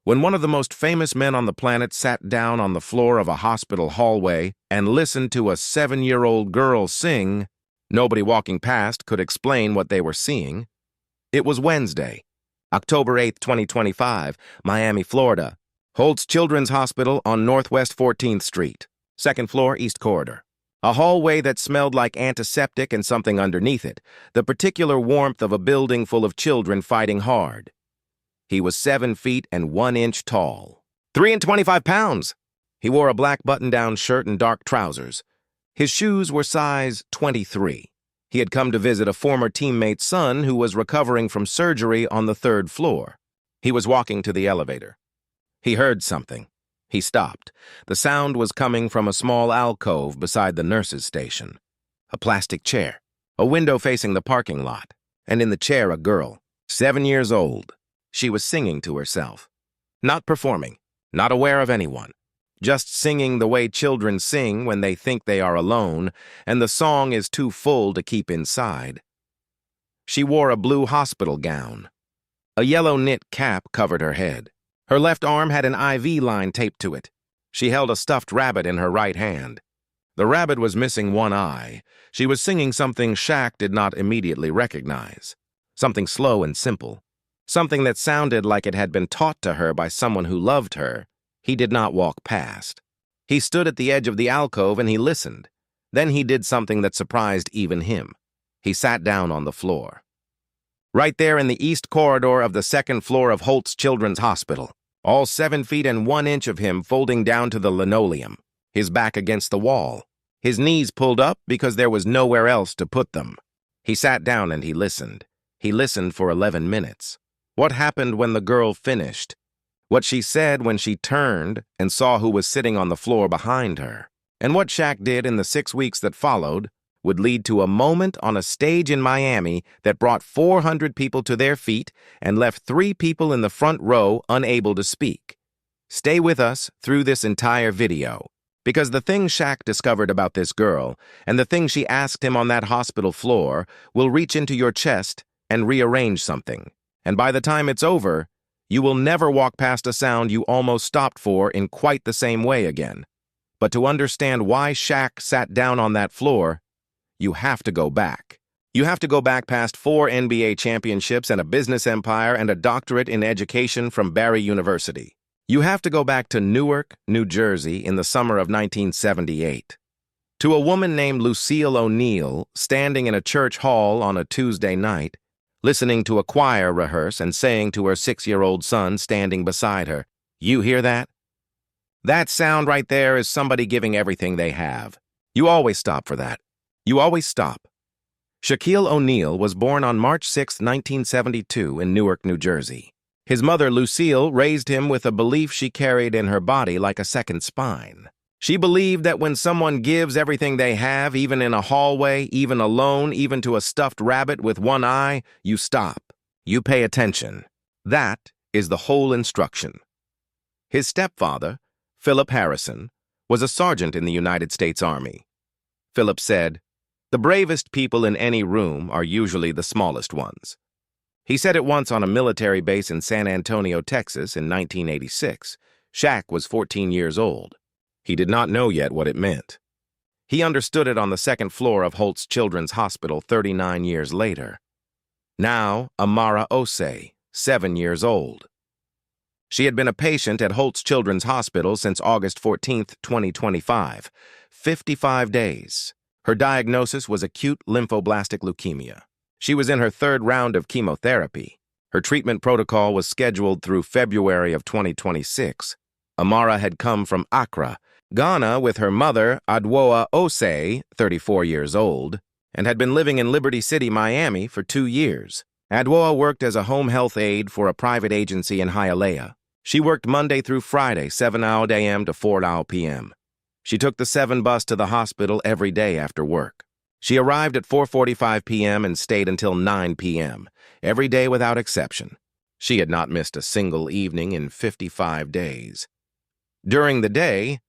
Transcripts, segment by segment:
When one of the most famous men on the planet sat down on the floor of a hospital hallway and listened to a 7-year-old girl sing, nobody walking past could explain what they were seeing. It was Wednesday, October 8, 2025, Miami, Florida. Holtz Children's Hospital on Northwest 14th Street, second floor, East Corridor. A hallway that smelled like antiseptic and something underneath it, the particular warmth of a building full of children fighting hard. He was 7 feet and 1 inch tall. 325 pounds. He wore a black button-down shirt and dark trousers. His shoes were size 23. He had come to visit a former teammate's son who was recovering from surgery on the 3rd floor. He was walking to the elevator. He heard something. He stopped. The sound was coming from a small alcove beside the nurse's station. A plastic chair, a window facing the parking lot, and in the chair a girl, 7 years old. She was singing to herself. Not performing, not aware of anyone. Just singing the way children sing when they think they are alone, and the song is too full to keep inside. She wore a blue hospital gown. A yellow knit cap covered her head. Her left arm had an IV line taped to it. She held a stuffed rabbit in her right hand. The rabbit was missing one eye. She was singing something Shaq did not immediately recognize. Something slow and simple. Something that sounded like it had been taught to her by someone who loved her. He did not walk past. He stood at the edge of the alcove and he listened. Then he did something that surprised even him. He sat down on the floor. Right there in the east corridor of the 2nd floor of Holtz Children's Hospital. All 7 feet and 1 inch of him folding down to the linoleum, his back against the wall, his knees pulled up because there was nowhere else to put them. He sat down and he listened. He listened for 11 minutes. What happened when the girl finished? What she said when she turned and saw who was sitting on the floor behind her. And what Shaq did in the 6 weeks that followed would lead to a moment on a stage in Miami that brought 400 people to their feet and left 3 people in the front row unable to speak. Stay with us through this entire video, because the thing Shaq discovered about this girl and the thing she asked him on that hospital floor will reach into your chest and rearrange something. And by the time it's over, you will never walk past a sound you almost stopped for in quite the same way again. But to understand why Shaq sat down on that floor, you have to go back. You have to go back past 4 NBA championships and a business empire and a doctorate in education from Barry University. You have to go back to Newark, New Jersey in the summer of 1978. To a woman named Lucille O'Neill standing in a church hall on a Tuesday night, listening to a choir rehearse and saying to her 6-year-old son standing beside her, "You hear that? That sound right there is somebody giving everything they have. You always stop for that. You always stop." Shaquille O'Neal was born on March 6, 1972 in Newark, New Jersey. His mother, Lucille, raised him with a belief she carried in her body like a second spine. She believed that when someone gives everything they have, even in a hallway, even alone, even to a stuffed rabbit with one eye, you stop. You pay attention. That is the whole instruction. His stepfather, Philip Harrison, was a sergeant in the United States Army. Philip said, "The bravest people in any room are usually the smallest ones." He said it once on a military base in San Antonio, Texas in 1986. Shaq was 14 years old. He did not know yet what it meant. He understood it on the 2nd floor of Holtz Children's Hospital 39 years later. Now, Amara Osei, 7 years old. She had been a patient at Holtz Children's Hospital since August 14, 2025, 55 days. Her diagnosis was acute lymphoblastic leukemia. She was in her 3rd round of chemotherapy. Her treatment protocol was scheduled through February of 2026. Amara had come from Accra, Ghana with her mother, Adwoa Osei, 34 years old, and had been living in Liberty City, Miami for 2 years. Adwoa worked as a home health aide for a private agency in Hialeah. She worked Monday through Friday, 7 a.m. to 4 p.m. She took the 7 bus to the hospital every day after work. She arrived at 4:45 p.m. and stayed until 9 p.m., every day without exception. She had not missed a single evening in 55 days. During the day,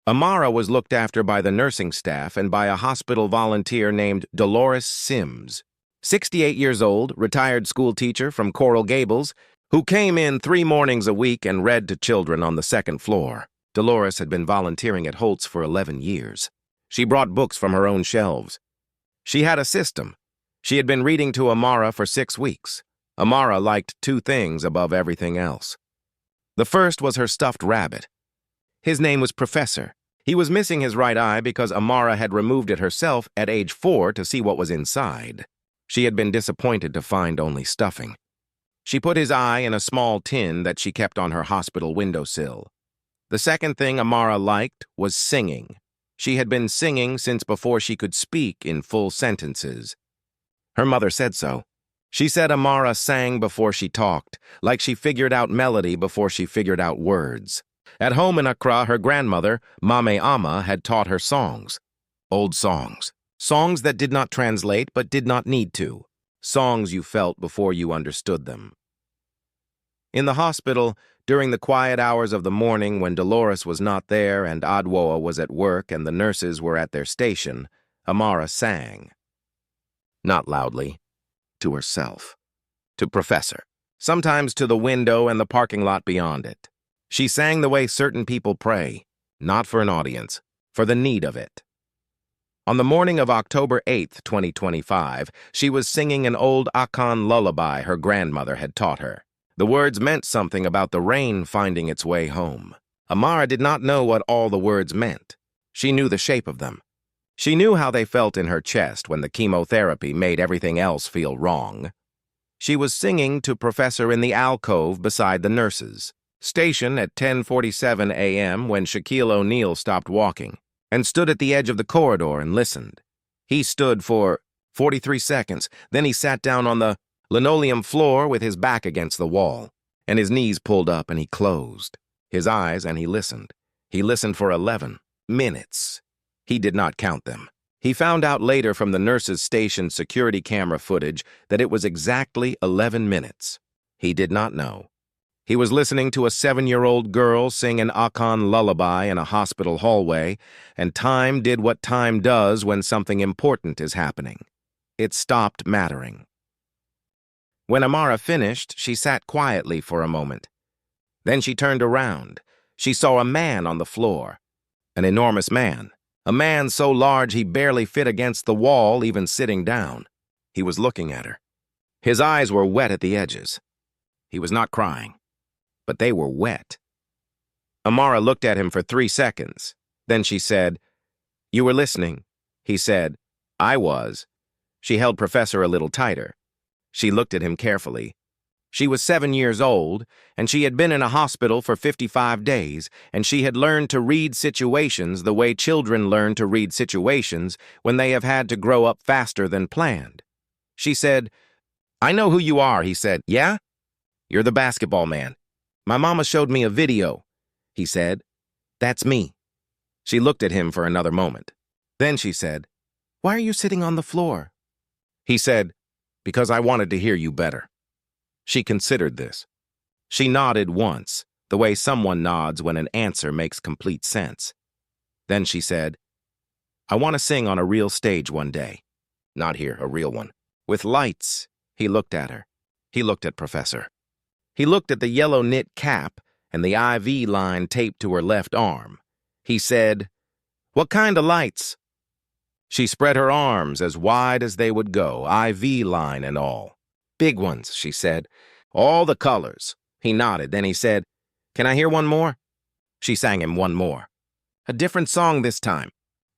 Amara was looked after by the nursing staff and by a hospital volunteer named Dolores Sims. 68 years old, retired school teacher from Coral Gables, who came in 3 mornings a week and read to children on the second floor. Dolores had been volunteering at Holt's for 11 years. She brought books from her own shelves. She had a system. She had been reading to Amara for 6 weeks. Amara liked 2 things above everything else. The first was her stuffed rabbit. His name was Professor. He was missing his right eye because Amara had removed it herself at age 4 to see what was inside. She had been disappointed to find only stuffing. She put his eye in a small tin that she kept on her hospital windowsill. The second thing Amara liked was singing. She had been singing since before she could speak in full sentences. Her mother said so. She said Amara sang before she talked, like she figured out melody before she figured out words. At home in Accra, her grandmother, Mame Ama, had taught her songs. Old songs. Songs that did not translate but did not need to. Songs you felt before you understood them. In the hospital, during the quiet hours of the morning when Dolores was not there and Adwoa was at work and the nurses were at their station, Amara sang. Not loudly. To herself. To Professor. Sometimes to the window and the parking lot beyond it. She sang the way certain people pray, not for an audience, for the need of it. On the morning of October 8th, 2025, she was singing an old Akan lullaby her grandmother had taught her. The words meant something about the rain finding its way home. Amara did not know what all the words meant. She knew the shape of them. She knew how they felt in her chest when the chemotherapy made everything else feel wrong. She was singing to Professor in the alcove beside the nurses. Station at 10:47 a.m. when Shaquille O'Neal stopped walking and stood at the edge of the corridor and listened. He stood for 43 seconds, then he sat down on the linoleum floor with his back against the wall, and his knees pulled up and he closed his eyes and he listened. He listened for 11 minutes. He did not count them. He found out later from the nurse's station security camera footage that it was exactly 11 minutes. He did not know. He was listening to a 7-year-old girl sing an Akan lullaby in a hospital hallway, and time did what time does when something important is happening. It stopped mattering. When Amara finished, she sat quietly for a moment. Then she turned around. She saw a man on the floor. An enormous man. A man so large he barely fit against the wall, even sitting down. He was looking at her. His eyes were wet at the edges. He was not crying, but they were wet. Amara looked at him for 3 seconds. Then she said, "You were listening." He said, "I was." She held Professor a little tighter. She looked at him carefully. She was 7 years old, and she had been in a hospital for 55 days, and she had learned to read situations the way children learn to read situations when they have had to grow up faster than planned. She said, "I know who you are," he said. "Yeah? You're the basketball man. My mama showed me a video," he said. "That's me." She looked at him for another moment. Then she said, "Why are you sitting on the floor?" He said, "Because I wanted to hear you better." She considered this. She nodded once, the way someone nods when an answer makes complete sense. Then she said, "I want to sing on a real stage one day." Not here, a real one. With lights. He looked at her. He looked at Professor. He looked at the yellow knit cap and the IV line taped to her left arm. He said, "What kind of lights?" She spread her arms as wide as they would go, IV line and all. "Big ones," she said. "All the colors." He nodded. Then he said, "Can I hear one more?" She sang him one more. A different song this time.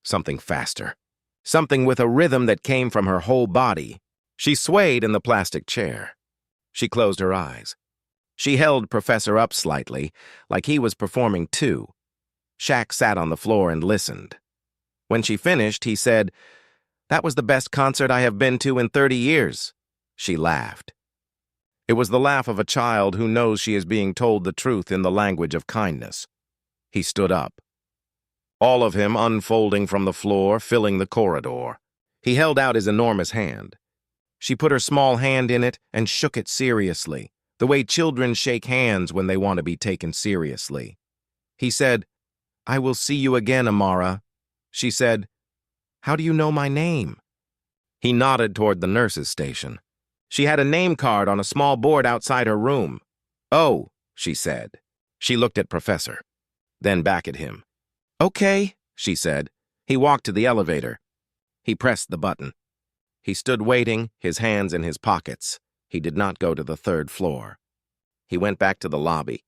Something faster. Something with a rhythm that came from her whole body. She swayed in the plastic chair. She closed her eyes. She held Professor up slightly, like he was performing too. Shaq sat on the floor and listened. When she finished, he said, "That was the best concert I have been to in 30 years. She laughed. It was the laugh of a child who knows she is being told the truth in the language of kindness. He stood up. All of him unfolding from the floor, filling the corridor. He held out his enormous hand. She put her small hand in it and shook it seriously, the way children shake hands when they want to be taken seriously. He said, "I will see you again, Amara." She said, "How do you know my name?" He nodded toward the nurse's station. She had a name card on a small board outside her room. "Oh," she said. She looked at Professor, then back at him. "Okay," she said. He walked to the elevator. He pressed the button. He stood waiting, his hands in his pockets. He did not go to the third floor. He went back to the lobby.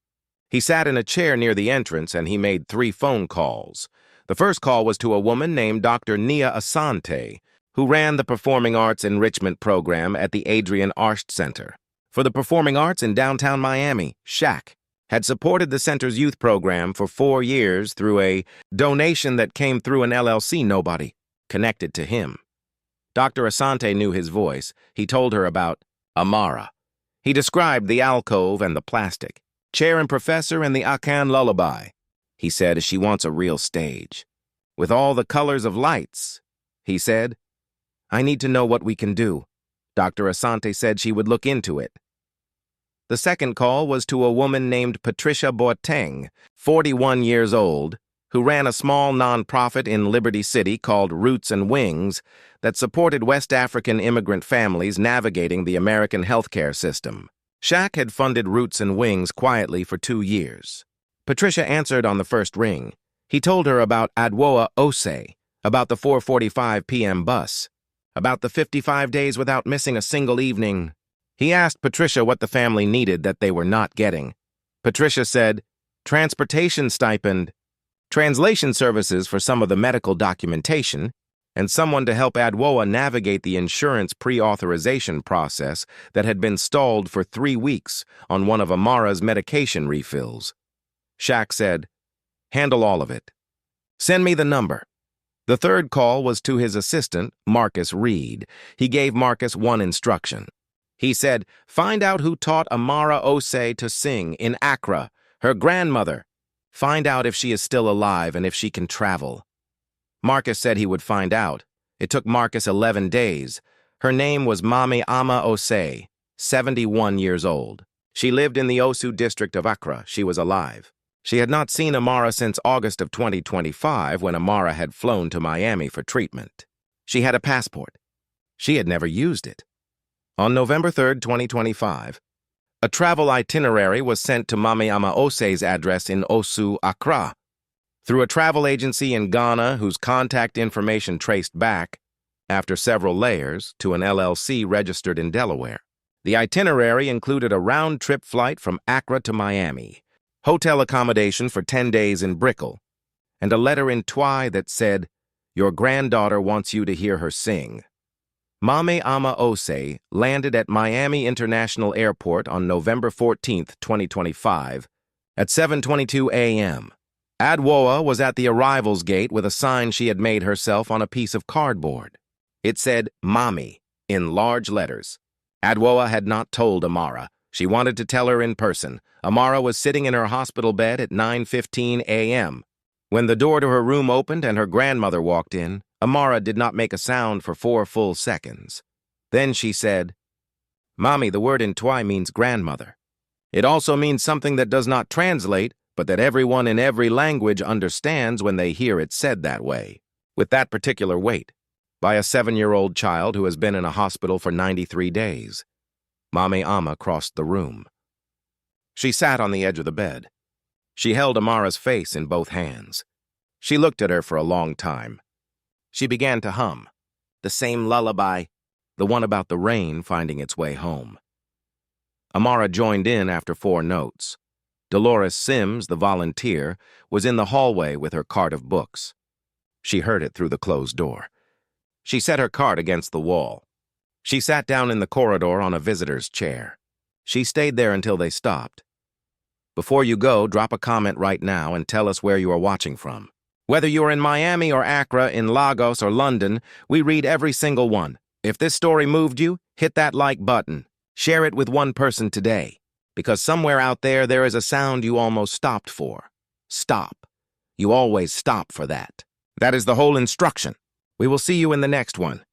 He sat in a chair near the entrance and he made 3 phone calls. The first call was to a woman named Dr. Nia Asante, who ran the Performing Arts Enrichment Program at the Adrian Arsht Center for the Performing Arts in downtown Miami. Shaq had supported the center's youth program for 4 years through a donation that came through an LLC nobody connected to him. Dr. Asante knew his voice. He told her about Amara. He described the alcove and the plastic, chair and professor and the Akan lullaby. He said she wants a real stage, with all the colors of lights. He said, "I need to know what we can do." Dr. Asante said she would look into it. The second call was to a woman named Patricia Boateng, 41 years old, who ran a small nonprofit in Liberty City called Roots and Wings that supported West African immigrant families navigating the American healthcare system. Shaq had funded Roots and Wings quietly for 2 years. Patricia answered on the first ring. He told her about Adwoa Ose, about the 4:45 p.m. bus, about the 55 days without missing a single evening. He asked Patricia what the family needed that they were not getting. Patricia said, transportation stipend, translation services for some of the medical documentation, and someone to help Adwoa navigate the insurance pre-authorization process that had been stalled for 3 weeks on one of Amara's medication refills. Shaq said, "Handle all of it. Send me the number." The third call was to his assistant, Marcus Reed. He gave Marcus one instruction. He said, "Find out who taught Amara Ose to sing in Accra, her grandmother. Find out if she is still alive and if she can travel." Marcus said he would find out. It took Marcus 11 days. Her name was Mami Ama Ose, 71 years old. She lived in the Osu district of Accra. She was alive. She had not seen Amara since August of 2025 when Amara had flown to Miami for treatment. She had a passport. She had never used it. On November 3, 2025, a travel itinerary was sent to Mami Ama Ose's address in Osu, Accra, through a travel agency in Ghana whose contact information traced back, after several layers, to an LLC registered in Delaware. The itinerary included a round-trip flight from Accra to Miami, hotel accommodation for 10 days in Brickell, and a letter in Twi that said, "Your granddaughter wants you to hear her sing." Mame Ama Ose landed at Miami International Airport on November 14, 2025, at 7:22 a.m. Adwoa was at the arrivals gate with a sign she had made herself on a piece of cardboard. It said, "Mommy," in large letters. Adwoa had not told Amara. She wanted to tell her in person. Amara was sitting in her hospital bed at 9:15 a.m. When the door to her room opened and her grandmother walked in, Amara did not make a sound for 4 full seconds. Then she said, "Mommy, the word in Twi means grandmother. It also means something that does not translate, but that everyone in every language understands when they hear it said that way, with that particular weight, by a 7-year-old child who has been in a hospital for 93 days. Mame Ama crossed the room. She sat on the edge of the bed. She held Amara's face in both hands. She looked at her for a long time. She began to hum, the same lullaby, the one about the rain finding its way home. Amara joined in after 4 notes. Dolores Sims, the volunteer, was in the hallway with her cart of books. She heard it through the closed door. She set her cart against the wall. She sat down in the corridor on a visitor's chair. She stayed there until they stopped. "Before you go, drop a comment right now and tell us where you are watching from. Whether you are in Miami or Accra, in Lagos or London, we read every single one. If this story moved you, hit that like button. Share it with one person today, because somewhere out there is a sound you almost stopped for. Stop. You always stop for that. That is the whole instruction. We will see you in the next one.